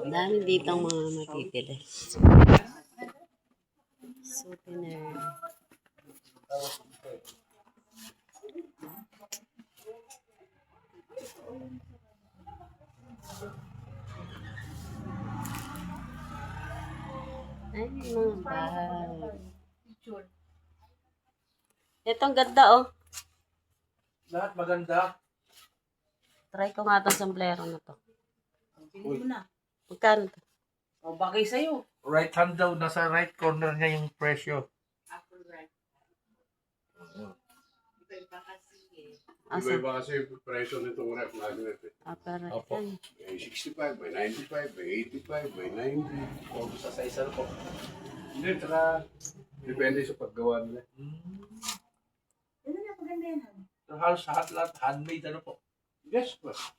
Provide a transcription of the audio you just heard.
Dami dito ang mga mapipili. Souvenir. Ay, mga bag. Itong ganda, oh. Lahat maganda. Try ko nga itong sombrero na to. Pili mo na. Magkano to? O, bagay sa'yo. Right hand daw, nasa right corner niya yung presyo. Apple right. Asa? Iba-iba kasi yung presyo nitong ref magnet eh. Apara. Opo. Ay. May 65, may 95, may 85, may 90. O, sa isa po. Hindi, tsaka depende sa paggawa nila. Ano na, paganda yan. So, halos lahat handmade ano po. Yes, boss.